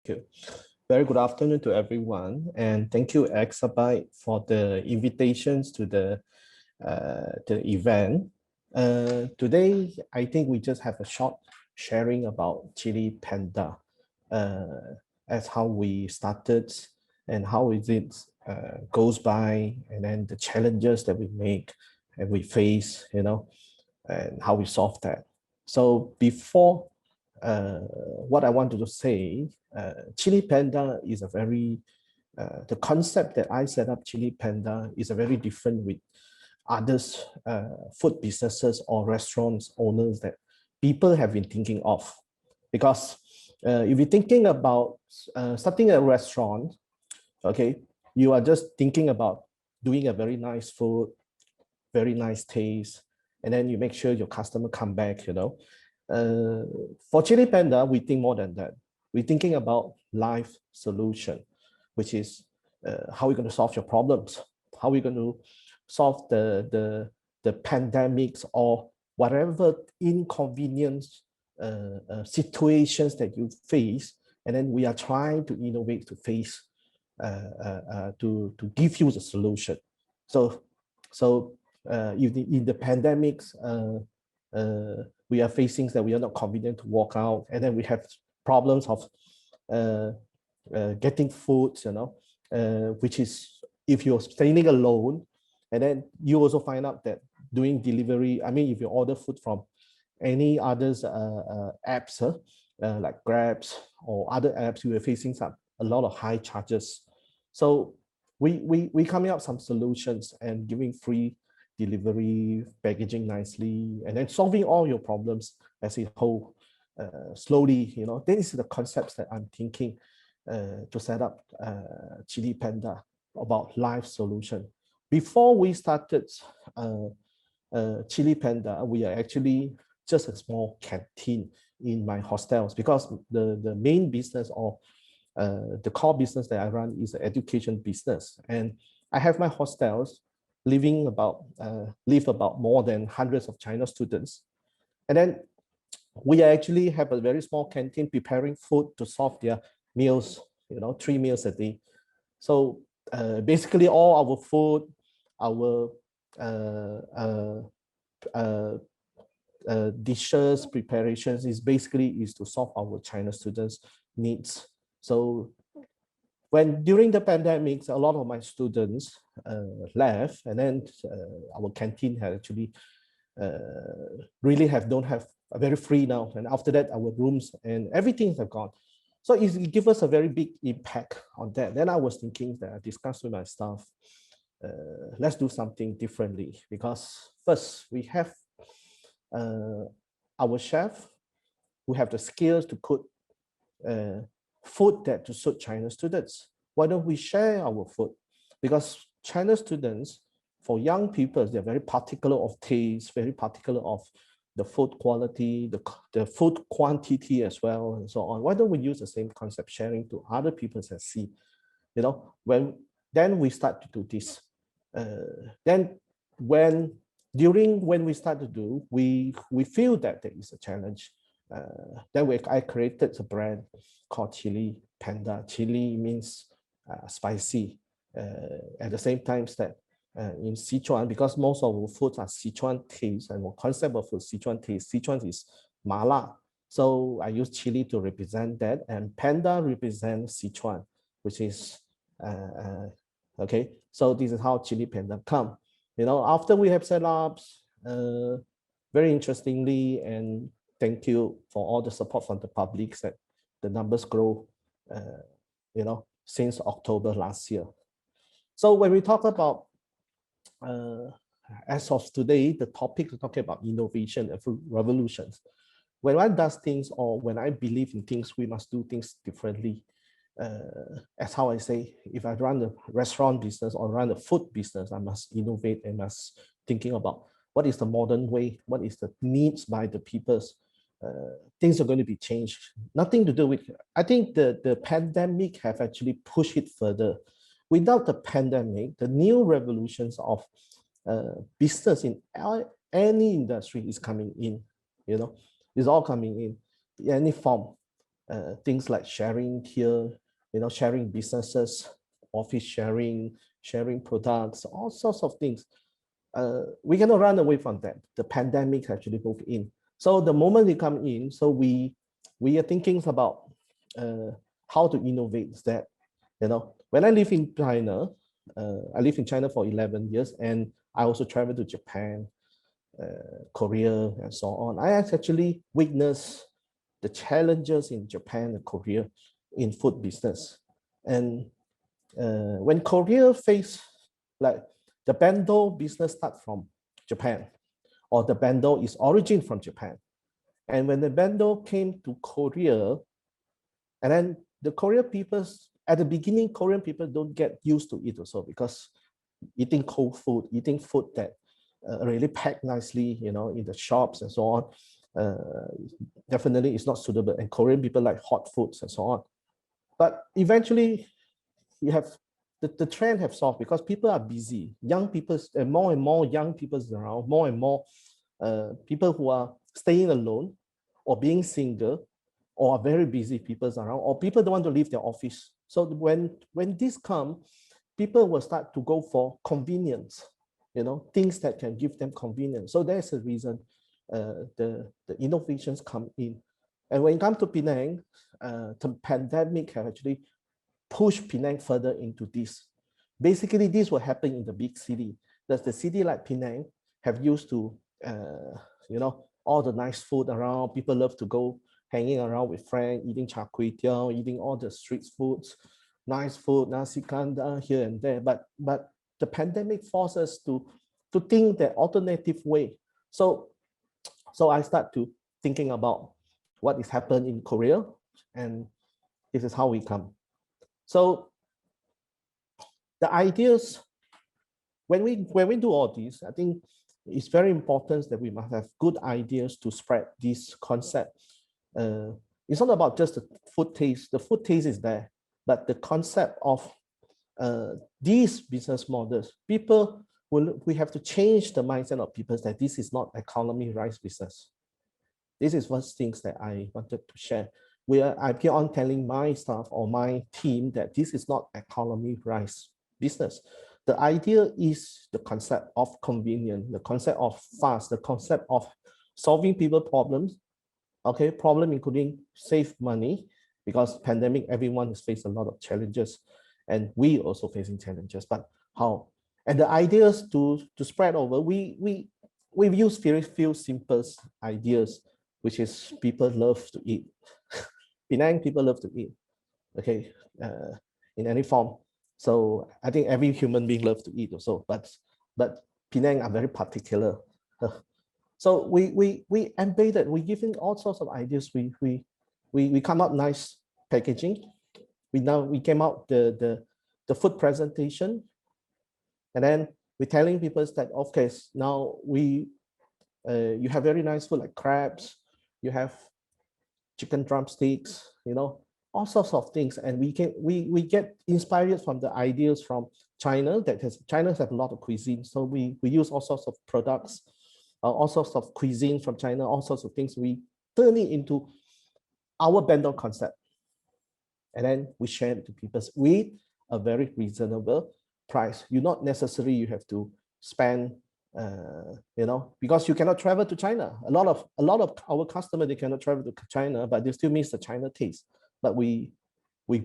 you. Very good afternoon to everyone, and thank you, Exabyte, for the invitations to the event. Today, I think we just have a short sharing about Cili Panda, as how we started and how is it goes by, and then the challenges that we make and we face, and how we solve that. So before what I wanted to say, Cili Panda is a very, the concept that I set up Cili Panda is a very different with others food businesses or restaurants owners that people have been thinking of. Because if you're thinking about starting a restaurant, okay, you are just thinking about doing a very nice food, very nice taste, and then you make sure your customer come back. For Cili Panda, we think more than that. We're thinking about life solution, which is how we're going to solve your problems, how we're going to solve the pandemics or whatever inconvenience situations that you face, and then we are trying to innovate to face to give you the solution. So in the pandemics, we are facing that we are not convenient to walk out, and then we have problems of getting food, which is if you're staying alone, and then you also find out that doing delivery, I mean, if you order food from any others apps like Grabs or other apps, we are facing a lot of high charges. So we coming up some solutions and giving free delivery, packaging nicely, and then solving all your problems as a whole slowly. This is the concepts that I'm thinking to set up Cili Panda about life solution. Before we started Cili Panda, we are actually just a small canteen in my hostels, because the main business or the core business that I run is an education business, and I have my hostels live about more than hundreds of China students, and then we actually have a very small canteen preparing food to solve their meals, 3 meals a day. So basically, all our food, our dishes, preparations is to solve our China students' needs. So during the pandemics, a lot of my students left, and then our canteen had actually don't have a very free now. And after that, our rooms and everything have gone. So it gives us a very big impact on that. Then I was thinking that I discussed with my staff, let's do something differently, because first we have our chef who have the skills to cook food that to suit China students. Why don't we share our food? Because China students, for young people, they're very particular of taste, very particular of the food quality, the food quantity as well, and so on. Why don't we use the same concept, sharing to other people and see, then we start to do this. Then when we start to do, we feel that there is a challenge. Then I created a brand called Cili Panda. Chili means spicy. At the same time that in Sichuan, because most of our foods are Sichuan taste, and the concept of Sichuan taste, Sichuan is mala. So I use chili to represent that, and panda represents Sichuan, which is okay. So this is how Cili Panda come. After we have set up, very interestingly, and thank you for all the support from the public, that the numbers grow, since October last year. So when we talk about, as of today, the topic is talking about innovation and revolutions. When one does things, or when I believe in things, we must do things differently. As how I say, if I run a restaurant business or run a food business, I must innovate and must thinking about what is the modern way, what is the needs by the peoples. Things are going to be changed. Nothing to do with, I think the pandemic have actually pushed it further. Without the pandemic, the new revolutions of business in any industry is coming in, is all coming in any form. things like sharing here, sharing businesses, office sharing, sharing products, all sorts of things. We cannot run away from that. The pandemic actually moved in. So the moment we come in, so we are thinking about how to innovate that. When I live in China, I live in China for 11 years, and I also traveled to Japan, Korea, and so on. I actually witnessed the challenges in Japan and Korea in food business. And when Korea faced, like, the bento business start from Japan, or the bento is origin from Japan. And when the bento came to Korea, and then the Korean people, at the beginning, Korean people don't get used to it also, because eating cold food, eating food that really packed nicely, in the shops and so on, definitely is not suitable. And Korean people like hot foods and so on. But eventually, you have the trend have solved, because people are busy. Young people, and more young people around, more and more people who are staying alone or being single, or are very busy people around, or people don't want to leave their office. So when this come, people will start to go for convenience, things that can give them convenience. So that's the reason the innovations come in. And when it comes to Penang, the pandemic have actually pushed Penang further into this. Basically, this will happen in the big city. Does the city like Penang have used to, all the nice food around? People love to go hanging around with friends, eating char kway teow, eating all the street foods, nice food, nasi kandar here and there. But the pandemic forced us to think the alternative way. So I start to thinking about what is happening in Korea, and this is how we come. So the ideas, when we do all this, I think it's very important that we must have good ideas to spread this concept. It's not about just the food taste. The food taste is there, but the concept of these business models, we have to change the mindset of people that this is not economy rice business. This is one things that I wanted to share. I keep on telling my staff or my team that this is not economy rice business. The idea is the concept of convenience, the concept of fast, the concept of solving people problems. Okay, problem including save money, because pandemic, everyone has faced a lot of challenges, and we also facing challenges. But how? And the ideas to spread over, we've used very few simple ideas, which is people love to eat. Penang people love to eat. Okay, in any form. So I think every human being loves to eat also, but Penang are very particular. So we embedded, we giving all sorts of ideas. We come out nice packaging. We came out the food presentation, and then we're telling people that, okay, now you have very nice food like crabs, you have chicken drumsticks, all sorts of things. And we get inspired from the ideas from China. China has a lot of cuisine, so we use all sorts of products, all sorts of cuisine from China, all sorts of things. We turn it into our bento concept, and then we share it to people with a very reasonable price. You not necessarily you have to spend, because you cannot travel to China. A lot of our customers, they cannot travel to China, but they still miss the China taste. But we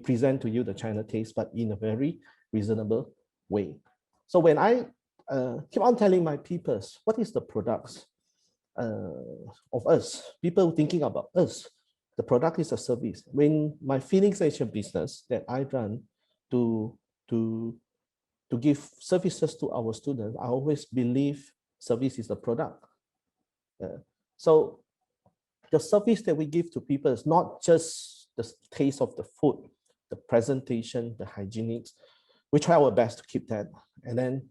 present to you the China taste, but in a very reasonable way. So when I keep on telling my people, what is the products of us? People thinking about us. The product is a service. When my Phoenix Asia business that I run to give services to our students, I always believe service is a product. So the service that we give to people is not just the taste of the food, the presentation, the hygienics. We try our best to keep that. And then,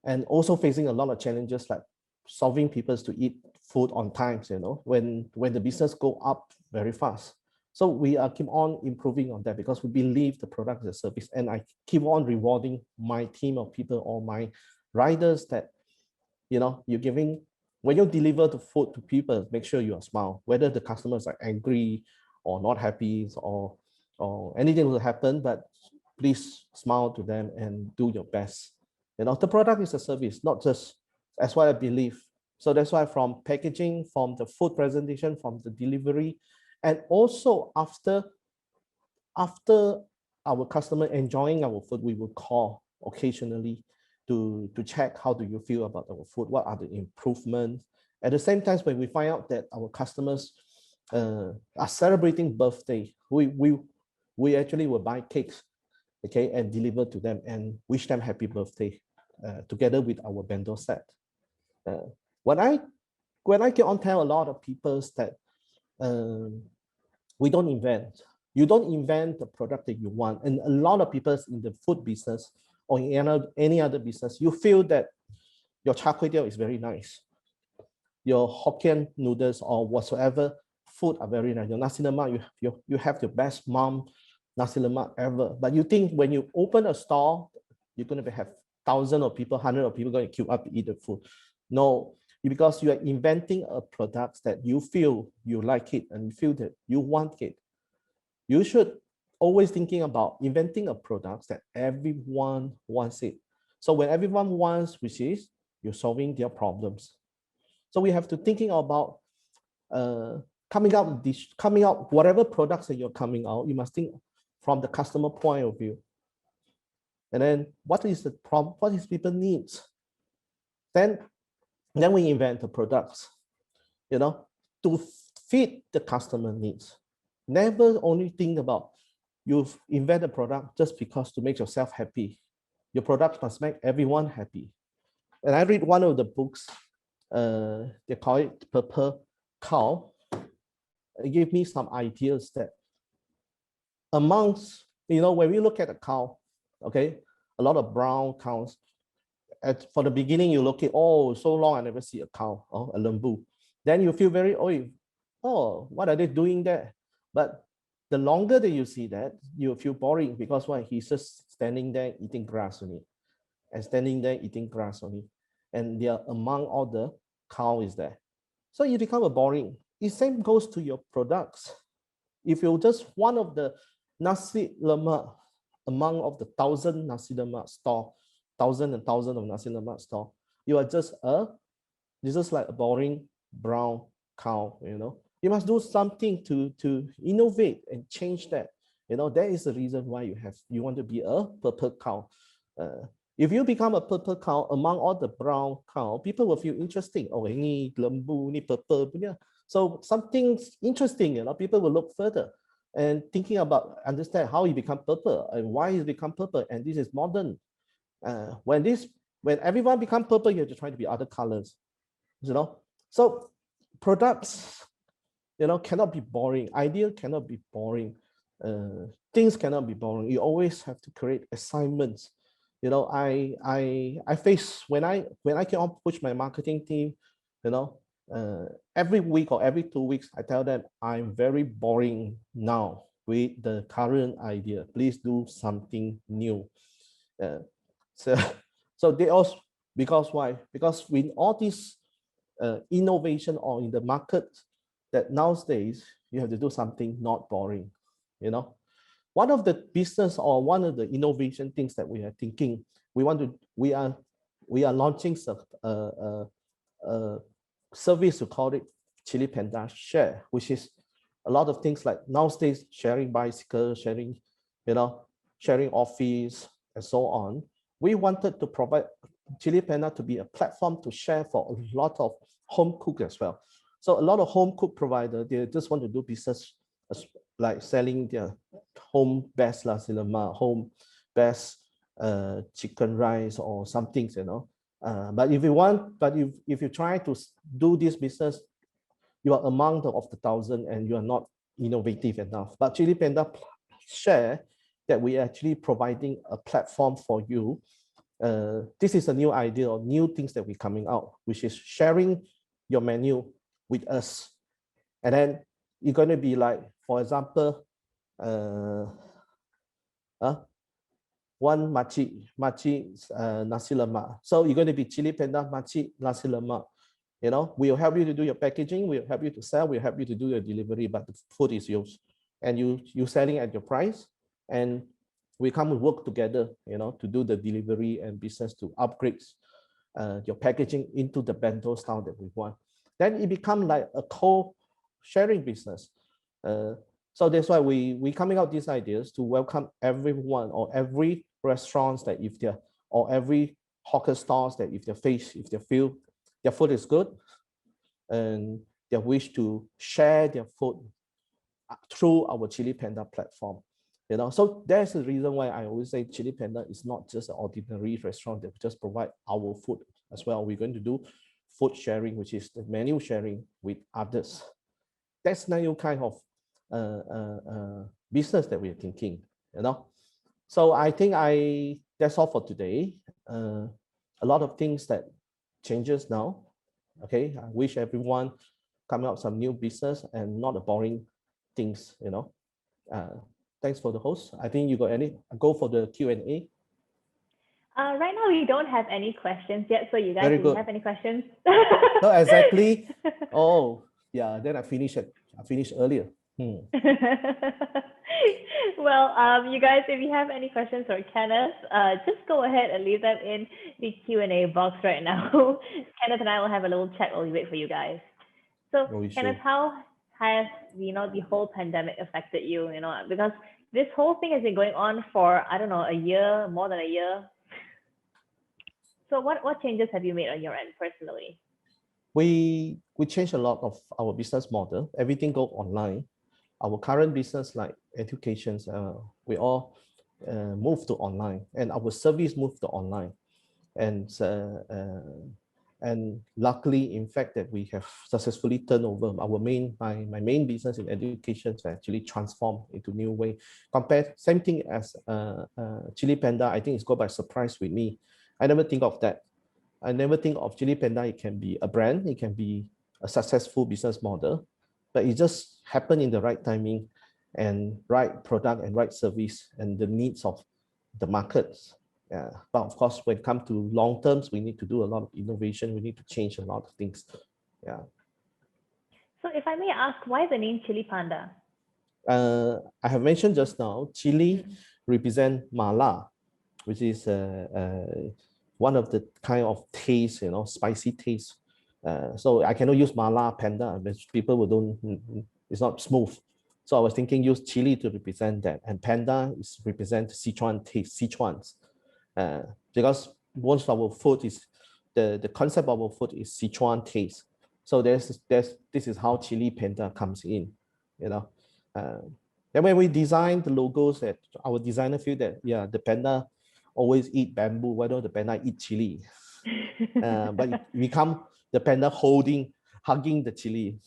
and also facing a lot of challenges like solving people to eat food on time, when the business go up very fast. So we keep on improving on that, because we believe the product is a service. And I keep on rewarding my team of people or my riders that, you're giving when you deliver the food to people, make sure you are smile, whether the customers are angry or not happy or anything will happen, but please smile to them and do your best. The product is a service, not just, that's what I believe. So that's why from packaging, from the food presentation, from the delivery, and also after our customer enjoying our food, we will call occasionally to check how do you feel about our food, what are the improvements. At the same time, when we find out that our customers are celebrating birthday, we actually will buy cakes, okay, and deliver to them and wish them happy birthday together with our bento set. When I get on tell a lot of people that we don't invent. You don't invent the product that you want. And a lot of people in the food business or in any other business, you feel that your char kway teow is very nice. Your Hokkien noodles or whatsoever food are very nice. Your nasi lemak, you have the best mom nasi lemak ever. But you think when you open a store, you're going to have thousands of people, hundreds of people going to queue up to eat the food. No, because you are inventing a product that you feel you like it and you feel that you want it. You should always thinking about inventing a product that everyone wants it. So when everyone wants, which is you're solving their problems. So we have to thinking about coming out whatever products that you're coming out, you must think from the customer point of view. And then what is the problem? What is people needs? Then we invent the products, to fit the customer needs. Never only think about you've invented a product just because to make yourself happy. Your product must make everyone happy. And I read one of the books, they call it Purple Cow. It gave me some ideas that amongst, when we look at a cow, okay, a lot of brown cows, for the beginning, you look at, oh, so long I never see a cow, or a lembu. Then you feel very, oh, what are they doing there? But the longer that you see that, you feel boring because why? He's just standing there eating grass only, and standing there eating grass only. And they are among all the cow is there. So you become a boring. The same goes to your products. If you're just one of the nasi lemak among of the 1,000 nasi lemak store, thousand and thousand of nasi lemak store, you are just like a boring brown cow. You must do something to innovate and change that. That is the reason why you want to be a purple cow. If you become a purple cow among all the brown cow, people will feel interesting. Oh, ini lembu, ini purple punya. So something's interesting. People will look further and thinking about understand how it become purple and why it become purple. And this is modern. When everyone become purple, you have to try to be other colors. So products, cannot be boring. Idea cannot be boring. Things cannot be boring. You always have to create assignments. I face when I can push my marketing team, every week or every 2 weeks, I tell them I'm very boring now with the current idea. Please do something new. So they also, because why? Because with all this innovation or in the market, that nowadays you have to do something not boring. One of the business or one of the innovation things that we are thinking, we are launching a service to call it Cili Panda Share, which is a lot of things like nowadays sharing bicycle, sharing office and so on. We wanted to provide Cili Panda to be a platform to share for a lot of home cook as well. So a lot of home cook provider, they just want to do business like selling their home best nasi lemak, home best chicken rice or some things, But if you try to do this business, you are among of the 1,000 and you are not innovative enough. But Cili Panda Share, that we are actually providing a platform for you. This is a new idea or new things that we're coming out, which is sharing your menu with us. And then you're going to be like, for example, one makcik nasi lemak. So you're going to be Cili Panda makcik nasi lemak. You know, we'll help you to do your packaging, we'll help you to sell, we'll help you to do your delivery, but the food is yours. And you selling at your price, and we come and work together, you know, to do the delivery and business to upgrade your packaging into the bento style that we want. Then it becomes like a co-sharing business. So that's why we coming out these ideas to welcome everyone or every restaurants that if they're, or every hawker stores that if they feel their food is good and they wish to share their food through our Cili Panda platform. You know, so that's the reason why I always say Cili Panda is not just an ordinary restaurant that just provide our food as well. We're going to do food sharing, which is the menu sharing with others. That's the new kind of business that we're thinking, you know. So I think that's all for today. A lot of things that changes now. Okay, I wish everyone coming up some new business and not a boring things, you know. Thanks for the host. I think you got any, go for the Q&A. Right now, we don't have any questions yet. So you guys, Very do you good. have any questions? No, exactly. Oh, yeah, then I finished earlier. Well, you guys, if you have any questions for Kenneth, just go ahead and leave them in the Q&A box right now. Kenneth and I will have a little chat while we wait for you guys. So, No issue. Kenneth, how has the whole pandemic affected you? You know, because this whole thing has been going on for, I don't know, a year, more than a year. So what changes have you made on your end personally? We changed a lot of our business model. Everything go online. Our current business like education, we all moved to online, and our service moved to online. And luckily, in fact, that we have successfully turned over my main business in education to actually transform into new way. Compared, same thing as Cili Panda, I think it's got by surprise with me. I never think of that. I never think of Cili Panda. It can be a brand, it can be a successful business model, but it just happened in the right timing and right product and right service and the needs of the markets. Yeah. But of course, when it comes to long terms, we need to do a lot of innovation. We need to change a lot of things. Yeah. So if I may ask, why the name Cili Panda? I have mentioned just now, chili represent mala, which is one of the kind of taste, you know, spicy taste. So I cannot use mala panda, but people will don't, it's not smooth. So I was thinking use chili to represent that, and panda is represent Sichuan taste, Sichuan's. Because most of our food is, the concept of our food is Sichuan taste. So this is how Cili Panda comes in, you know. Then when we design the logos, that our designer feel that, yeah, the panda always eat bamboo, why don't the panda eat chili? But it become the panda hugging the chili.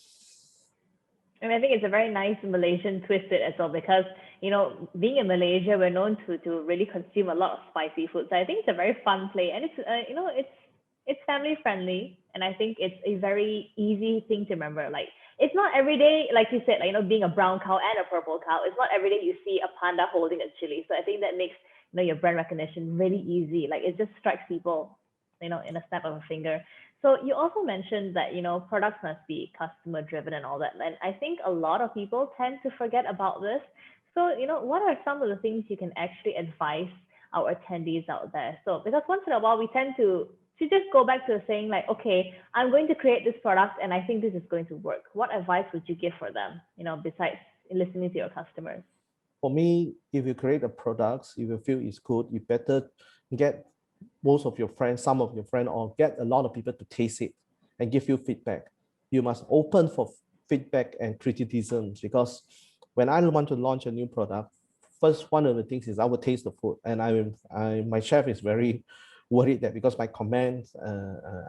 And I think it's a very nice Malaysian twist as well, because being in Malaysia, we're known to really consume a lot of spicy food. So I think it's a very fun play, and it's family friendly, and I think it's a very easy thing to remember. Like, it's not every day, like you said, like, being a brown cow and a purple cow. It's not every day you see a panda holding a chili. So I think that makes your brand recognition really easy. Like, it just strikes people, in a snap of a finger. So you also mentioned that products must be customer driven and all that, and I think a lot of people tend to forget about this. So what are some of the things you can actually advise our attendees out there? So because once in a while we tend to just go back to saying like, okay, I'm going to create this product and I think this is going to work. What advice would you give for them? Besides listening to your customers. For me, if you create a product, if you feel it's good, you better get most of your friends, some of your friends, or get a lot of people to taste it and give you feedback. You must open for feedback and criticism, because when I want to launch a new product, first one of the things is I will taste the food, and my chef is very worried that because my comments,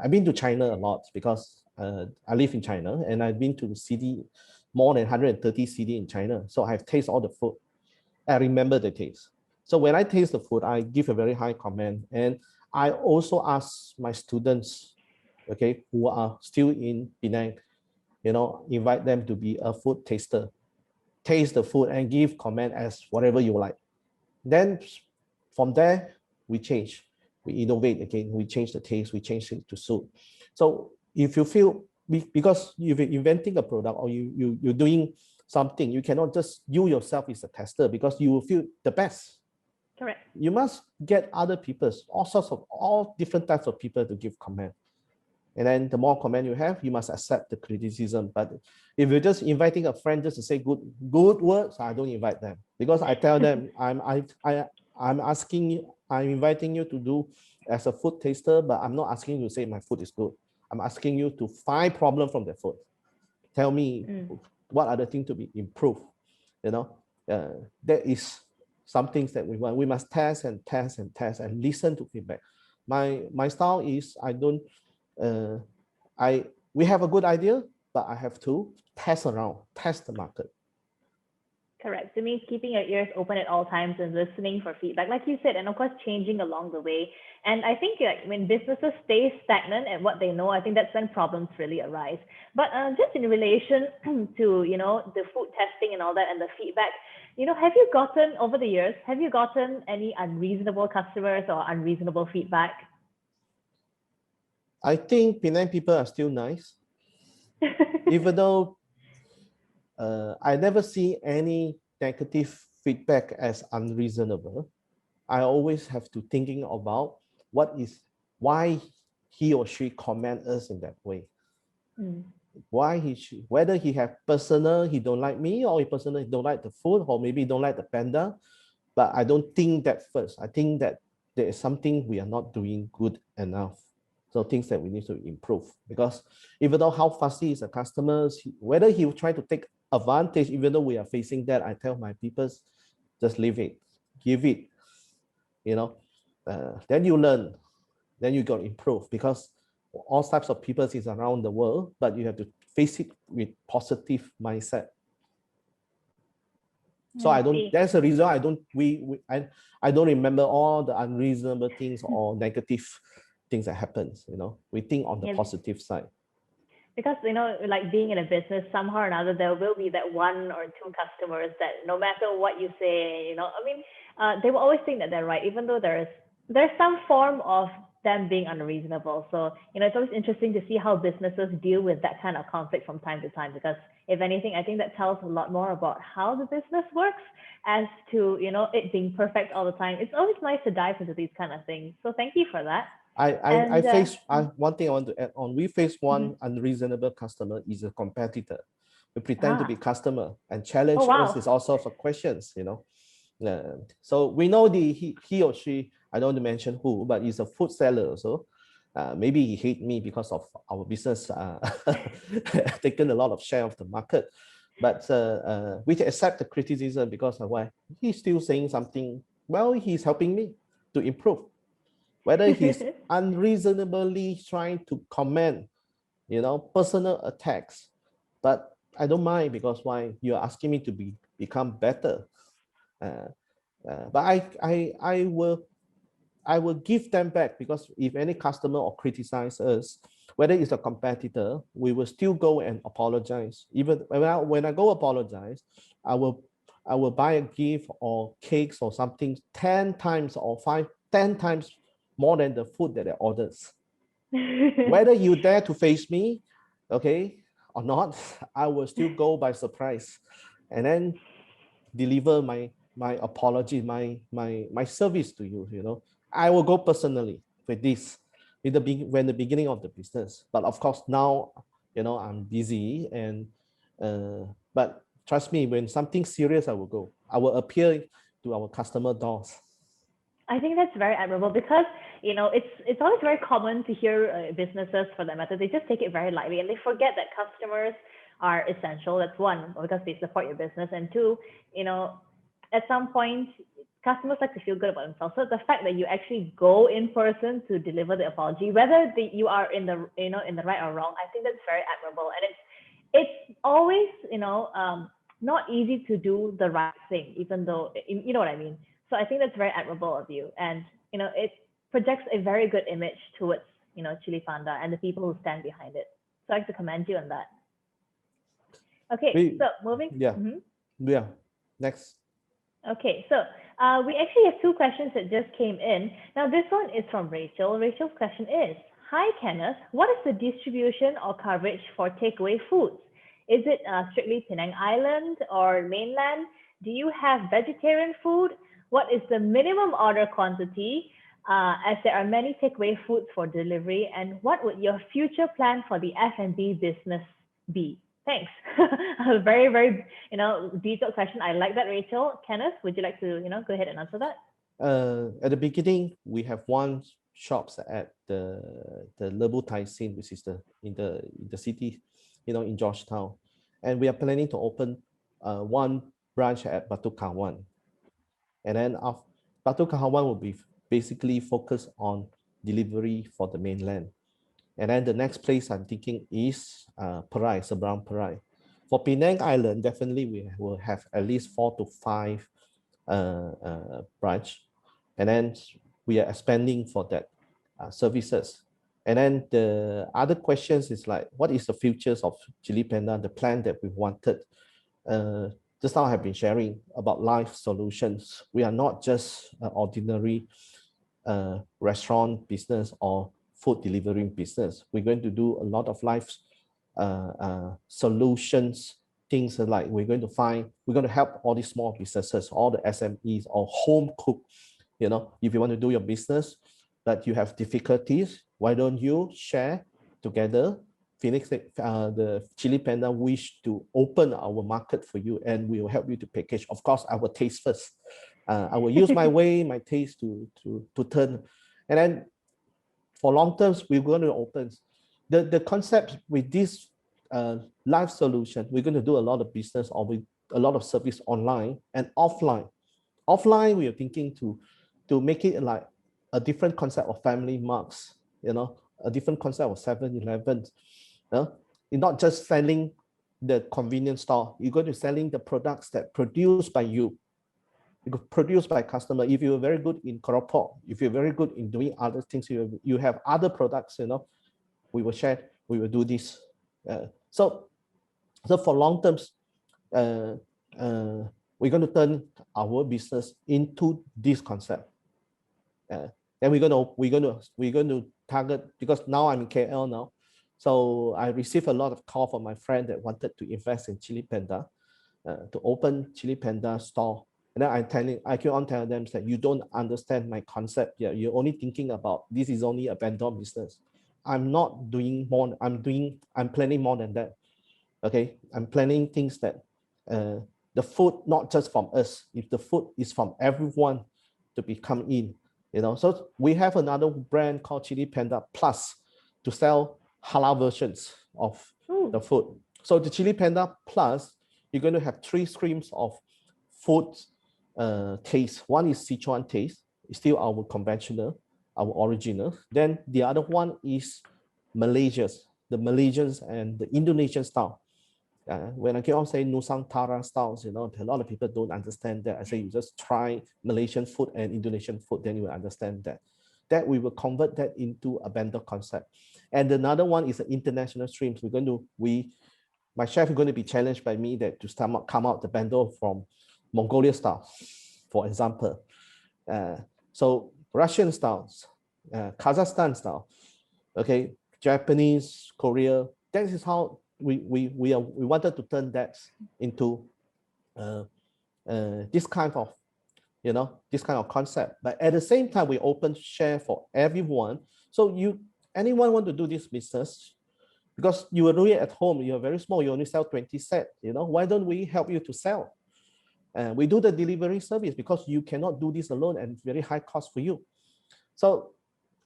I've been to China a lot because I live in China, and I've been to city, more than 130 city in China, so I've tasted all the food. I remember the taste. So when I taste the food, I give a very high comment. And I also ask my students, okay, who are still in Penang, invite them to be a food taster. Taste the food and give comment as whatever you like. Then from there, we change. We innovate again. We change the taste. We change it to suit. So if you feel, because you're inventing a product or you're doing something, you cannot just you yourself is a tester because you will feel the best. Correct. You must get other people, all different types of people to give comment. And then the more comment you have, you must accept the criticism. But if you're just inviting a friend just to say good words, I don't invite them, because I tell them I'm inviting you to do as a food taster, but I'm not asking you to say my food is good. I'm asking you to find problem from the food. Tell me what are the things to be improved. That is some things that we want. We must test and test and test and listen to feedback. My style is we have a good idea, but I have to test around, test the market. Correct. To me, keeping your ears open at all times and listening for feedback, like you said, and of course, changing along the way. And I think like when businesses stay stagnant at what they know, I think that's when problems really arise. But just in relation to, the food testing and all that and the feedback, have you gotten over the years, any unreasonable customers or unreasonable feedback? I think Penang people are still nice, even though I never see any negative feedback as unreasonable. I always have to thinking about why he or she comment us in that way. Why whether he have personal, he don't like me, or he personally don't like the food, or maybe don't like the panda. But I don't think that first. I think that there is something we are not doing good enough. So things that we need to improve, because even though how fussy is the customers, whether he will try to take advantage, even though we are facing that, I tell my people, just leave it, give it, then you learn, then you got to improve, because all types of people is around the world, but you have to face it with positive mindset. So I don't, that's the reason I don't remember all the unreasonable things or negative things that happens. We think on the positive side. Because like being in a business, somehow or another there will be that one or two customers that no matter what you say, they will always think that they're right, even though there's some form of them being unreasonable. So it's always interesting to see how businesses deal with that kind of conflict from time to time, because if anything, I think that tells a lot more about how the business works as to it being perfect all the time. It's always nice to dive into these kind of things. So thank you for that. I face one thing I want to add on. We face one unreasonable customer is a competitor. We pretend to be customer and challenge us with all sorts of questions. So we know he or she, I don't want to mention who, but he's a food seller also. Maybe he hate me because of our business taken a lot of share of the market. But we accept the criticism because of why he's still saying something. Well, he's helping me to improve. Whether he's unreasonably trying to comment, personal attacks, but I don't mind, because why? You're asking me to become better. But I will give them back, because if any customer or criticize us, whether it's a competitor, we will still go and apologize. Even when I go apologize, I will buy a gift or cakes or something 10 times or 10 times more than the food that they orders. Whether you dare to face me, okay, or not, I will still go by surprise and then deliver my apology, my service to you. I will go personally with this when the beginning of the business. But of course now, I'm busy, and but trust me, when something serious, I will go. I will appear to our customer doors. I think that's very admirable, because it's always very common to hear businesses, for that matter, they just take it very lightly and they forget that customers are essential. That's one, because they support your business, and two, at some point customers like to feel good about themselves. So the fact that you actually go in person to deliver the apology, whether you are in the in the right or wrong, I think that's very admirable. And it's always not easy to do the right thing, even though you know what I mean. So I think that's very admirable of you, and it projects a very good image towards Cili Panda and the people who stand behind it. So I'd like to commend you on that. Okay, so moving. Yeah. Next. Okay, so we actually have two questions that just came in. Now this one is from Rachel. Rachel's question is, Hi, Kenneth. What is the distribution or coverage for takeaway foods? Is it strictly Penang Island or mainland? Do you have vegetarian food? What is the minimum order quantity? As there are many takeaway foods for delivery, and what would your future plan for the F&B business be? Thanks. A very, very, detailed question. I like that, Rachel. Kenneth, would you like to, go ahead and answer that? At the beginning, we have one shops at the Lebu Tai Sin, which is in the city, in Georgetown, and we are planning to open one branch at Batu Kawan, and then Batu Kawan will be basically focused on delivery for the mainland, and then the next place I'm thinking is Perai, Seberang Perai. For Penang Island, definitely we will have at least 4 to 5 branch, and then we are expanding for that services. And then the other questions is like, what is the futures of Cili Panda, the plan that we wanted? Just now I have been sharing about life solutions. We are not just an ordinary restaurant business or food delivery business. We're going to do a lot of life solutions, things like we're going to help all these small businesses, all the SMEs or home cook. If you want to do your business, but you have difficulties, why don't you share together? Phoenix, the Cili Panda wish to open our market for you, and we will help you to package. Of course, I will taste first. I will use my taste to turn, and then for long terms, we're going to open. The concept with this live solution, we're going to do a lot of business or with a lot of service online and offline. Offline, we are thinking to make it like a different concept of family marks, a different concept of 7-Eleven. You're not just selling the convenience store, you're going to selling the products that produced by you, produced by customer. If you're very good in keropok, if you're very good in doing other things, you have other products, we will share, we will do this. So for long terms, we're going to turn our business into this concept. Then we're going to target, because now I'm in KL now, so I received a lot of call from my friend that wanted to invest in Cili Panda, to open Cili Panda store. And then I keep on telling them that you don't understand my concept. Yeah, you're only thinking about this is only a vendor business. I'm not doing more. I'm planning more than that. Okay, I'm planning things that the food not just from us. If the food is from everyone to be come in, So we have another brand called Cili Panda Plus to sell halal versions of the food. So the Cili Panda Plus, you're going to have 3 streams of food taste. One is Sichuan taste, it's still our conventional, our original. Then the other one is the Malaysians and the Indonesian style. When I keep on saying Nusantara styles, a lot of people don't understand that. I say you just try Malaysian food and Indonesian food, then you will understand that. That we will convert that into a bento concept. And another one is the international streams. My chef is going to be challenged by me that to come out the bento from Mongolia style, for example. So Russian styles, Kazakhstan style, okay, Japanese, Korea. That is how we wanted to turn that into this kind of concept. But at the same time, we open share for everyone. So anyone want to do this business, because you are doing it at home, you're very small, you only sell 20 sets, why don't we help you to sell? We do the delivery service because you cannot do this alone and very high cost for you. So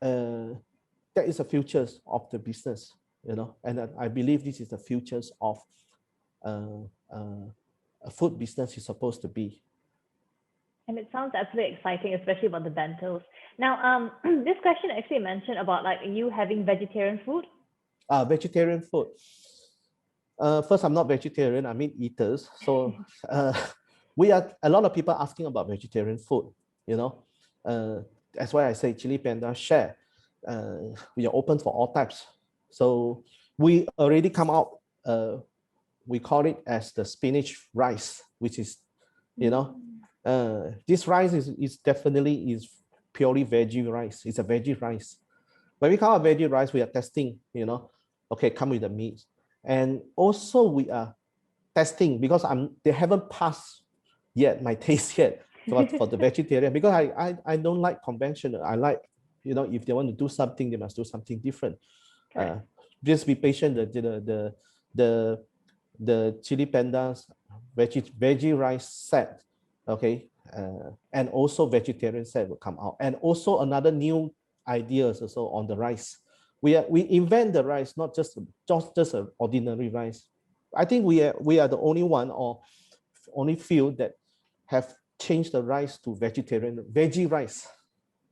that is the futures of the business, and I believe this is the futures of a food business is supposed to be. And it sounds absolutely exciting, especially about the bentos. Now, this question actually mentioned about like you having vegetarian food. Vegetarian food. First, I'm not vegetarian, I'm meat eaters. So a lot of people asking about vegetarian food, that's why I say Cili Panda share. We are open for all types. So we already come out, we call it as the spinach rice, which is, this rice is definitely purely veggie rice. It's a veggie rice. when we come out veggie rice, we are testing, okay, come with the meat. And also we are testing because they haven't passed yet my taste yet for the vegetarian, because I don't like conventional. I like, if they want to do something, they must do something different. Just be patient. The Cili Panda's veggie rice set, okay, and also vegetarian set will come out, and also another new ideas also on the rice. We invent the rice, not just an ordinary rice. I think we are the only one or only few that have changed the rice to veggie rice.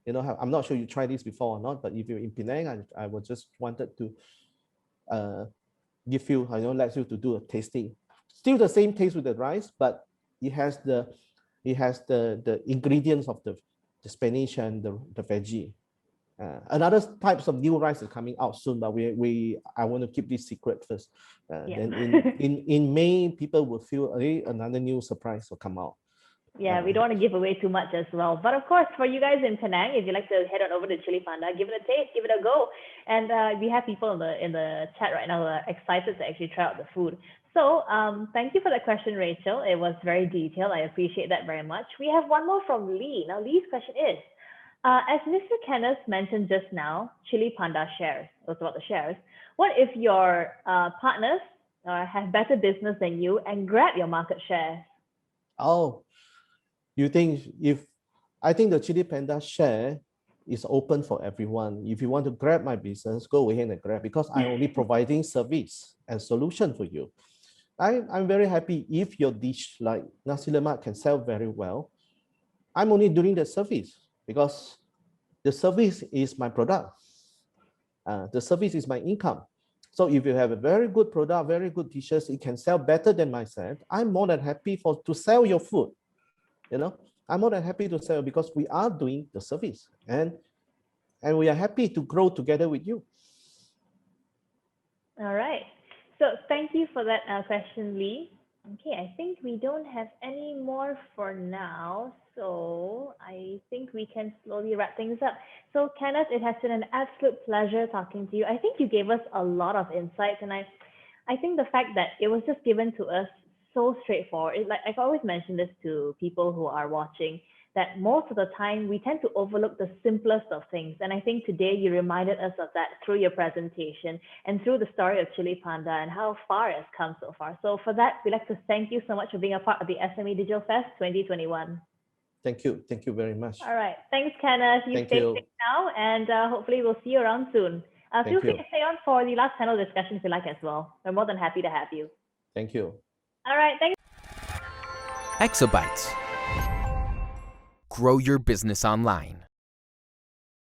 I'm not sure you tried this before or not, but if you're in Penang, I was just wanted to give you, let you to do a tasting. Still the same taste with the rice, but it has the ingredients of the spinach and the veggie. Another types of new rice is coming out soon, but I want to keep this secret first. Then in May, people will feel another new surprise will come out. Yeah, we don't want to give away too much as well. But of course, for you guys in Penang, if you'd like to head on over to Cili Panda, give it a taste, give it a go. And we have people in the chat right now who are excited to actually try out the food. So thank you for that question, Rachel. It was very detailed. I appreciate that very much. We have one more from Lee. Now, Lee's question is, as Mr. Kenneth mentioned just now, Cili Panda shares. It was about the shares. What if your partners have better business than you and grab your market share? Oh, you think I think the Cili Panda share is open for everyone. If you want to grab my business, go ahead and grab, because I'm only providing service and solution for you. I'm very happy if your dish like nasi lemak can sell very well. I'm only doing the service because the service is my product. The service is my income. So if you have a very good product, very good dishes, it can sell better than myself. I'm more than happy to sell your food. I'm more than happy to sell because we are doing the service, and we are happy to grow together with you. All right. So thank you for that question, Lee. Okay, I think we don't have any more for now. So I think we can slowly wrap things up. So Kenneth, it has been an absolute pleasure talking to you. I think you gave us a lot of insights, and I think the fact that it was just given to us so straightforward. Like I've always mentioned this to people who are watching, that most of the time we tend to overlook the simplest of things. And I think today you reminded us of that through your presentation and through the story of Cili Panda and how far it has come so far. So for that, we'd like to thank you so much for being a part of the SME Digital Fest 2021. Thank you. Thank you very much. All right. Thanks, Kenneth. You stay safe now, and hopefully we'll see you around soon. Feel free to stay on for the last panel discussion if you like as well. We're more than happy to have you. Thank you. All right. Thanks. Exabytes. Grow your business online.